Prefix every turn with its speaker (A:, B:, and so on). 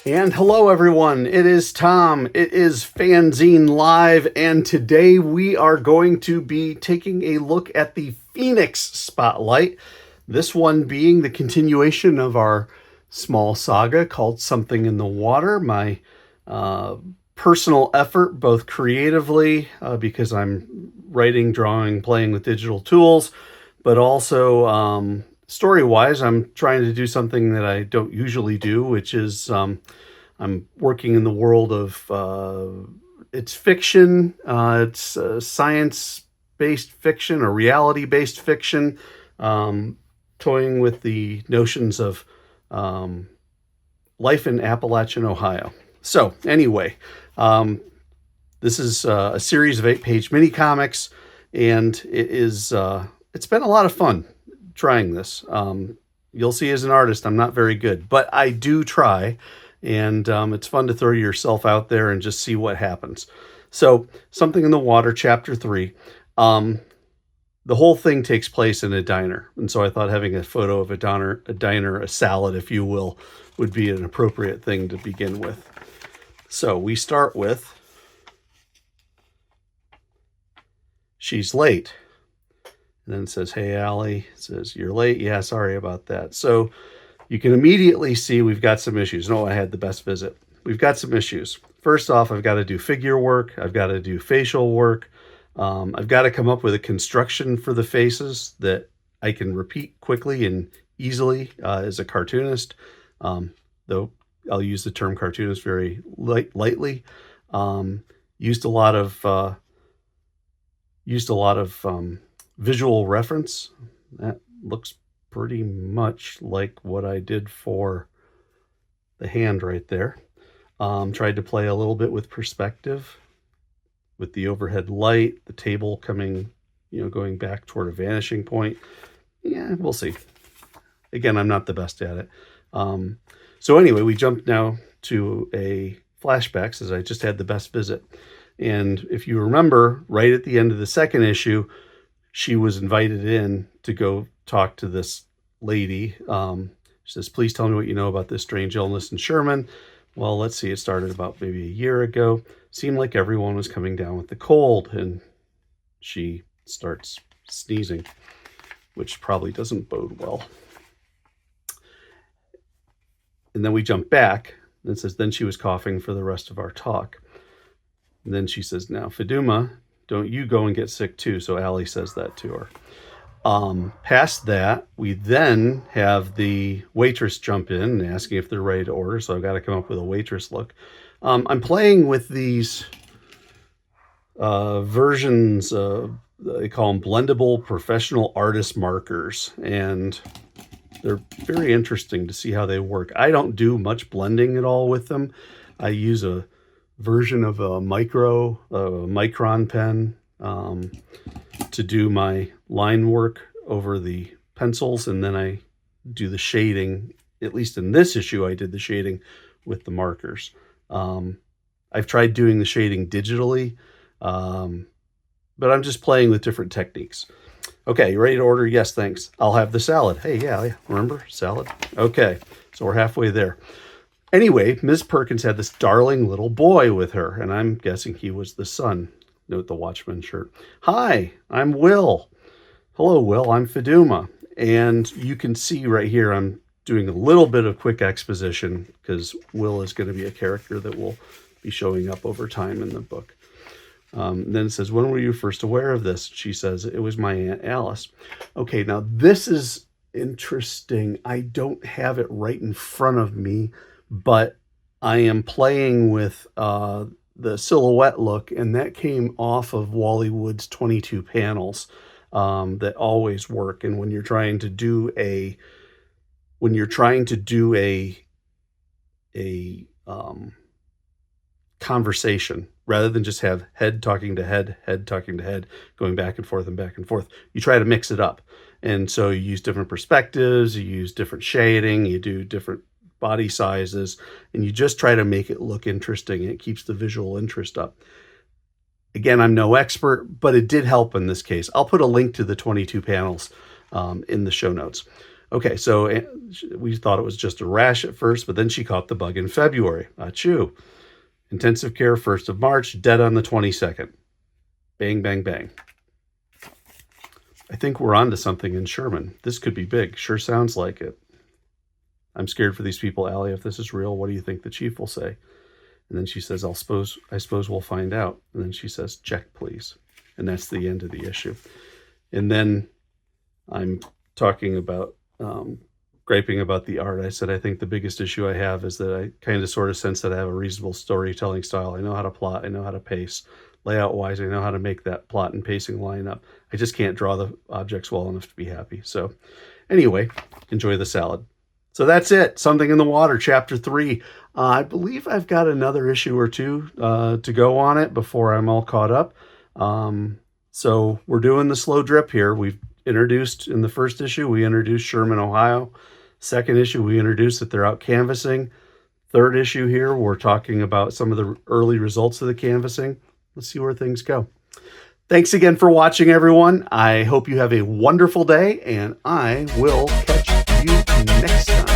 A: And hello everyone, it is Tom, it is FANzine Live, and today we are going to be taking a look at the Phoenix Spotlight, this one being the continuation of our small saga called Something in the Water, my personal effort, both creatively, because I'm writing, drawing, playing with digital tools, but also story-wise, I'm trying to do something that I don't usually do, which is I'm working in the world of it's fiction, it's science-based fiction or reality-based fiction, toying with the notions of life in Appalachian, Ohio. So anyway, this is a series of 8-page mini comics, and it's been a lot of fun trying this. You'll see as an artist, I'm not very good, but I do try, and it's fun to throw yourself out there and just see what happens. So, Something in the Water, Chapter 3. The whole thing takes place in a diner, and so I thought having a photo of a diner, a salad, if you will, would be an appropriate thing to begin with. So, we start with, she's late. And then it says, hey, Allie. It says, you're late? Yeah, sorry about that. So you can immediately see we've got some issues. No, I had the best visit. We've got some issues. First off, I've got to do figure work. I've got to do facial work. I've got to come up with a construction for the faces that I can repeat quickly and easily as a cartoonist, though I'll use the term cartoonist very lightly. Used a lot of visual reference. That looks pretty much like what I did for the hand right there. Tried to play a little bit with perspective with the overhead light, the table coming, going back toward a vanishing point. Yeah, we'll see. Again, I'm not the best at it. So anyway, we jump now to a flashback, since I just had the best visit. And if you remember, right at the end of the second issue, she was invited in to go talk to this lady. She says, please tell me what you know about this strange illness in Sherman. Well, let's see, it started about maybe a year ago. Seemed like everyone was coming down with the cold, and she starts sneezing, which probably doesn't bode well. And then we jump back, and it says, then she was coughing for the rest of our talk. And then she says, now, Fiduma, don't you go and get sick too. So Allie says that to her. Past that, we then have the waitress jump in and asking if they're ready to order. So I've got to come up with a waitress look. I'm playing with these versions of, they call them blendable professional artist markers. And they're very interesting to see how they work. I don't do much blending at all with them. I use a version of a micron pen to do my line work over the pencils, and then I do the shading. At least in this issue, I did the shading with the markers. I've tried doing the shading digitally, but I'm just playing with different techniques. Okay, you ready to order? Yes, thanks. I'll have the salad. Hey, yeah, remember? Salad? Okay, so we're halfway there. Anyway, Ms. Perkins had this darling little boy with her, and I'm guessing he was the son. Note the Watchman shirt. Hi, I'm Will. Hello, Will. I'm Fiduma. And you can see right here, I'm doing a little bit of quick exposition because Will is going to be a character that will be showing up over time in the book. Then it says, when were you first aware of this? She says, it was my Aunt Alice. Okay, now this is interesting. I don't have it right in front of me, but I am playing with the silhouette look, and that came off of Wally Wood's 22 panels that always work. And when you're trying to do a conversation, rather than just have head talking to head, head talking to head, going back and forth and back and forth, you try to mix it up. And so you use different perspectives, you use different shading, you do different body sizes, and you just try to make it look interesting, and it keeps the visual interest up. Again, I'm no expert, but it did help in this case. I'll put a link to the 22 panels in the show notes. Okay, so we thought it was just a rash at first, but then she caught the bug in February. Achoo. Intensive care 1st of March, dead on the 22nd. Bang, bang, bang. I think we're on to something in Sherman. This could be big. Sure sounds like it. I'm scared for these people, Allie. If this is real, what do you think the chief will say? And then she says, I suppose we'll find out. And then she says, check, please. And that's the end of the issue. And then I'm talking about, griping about the art. I said, I think the biggest issue I have is that I kind of sort of sense that I have a reasonable storytelling style. I know how to plot. I know how to pace. Layout-wise, I know how to make that plot and pacing line up. I just can't draw the objects well enough to be happy. So anyway, enjoy the salad. So that's it. Something in the Water, Chapter 3. I believe I've got another issue or two to go on it before I'm all caught up. So we're doing the slow drip here. We've introduced, in the first issue, we introduced Sherman, Ohio. Second issue, we introduced that they're out canvassing. Third issue here, we're talking about some of the early results of the canvassing. Let's see where things go. Thanks again for watching, everyone. I hope you have a wonderful day, and I will catch you next time.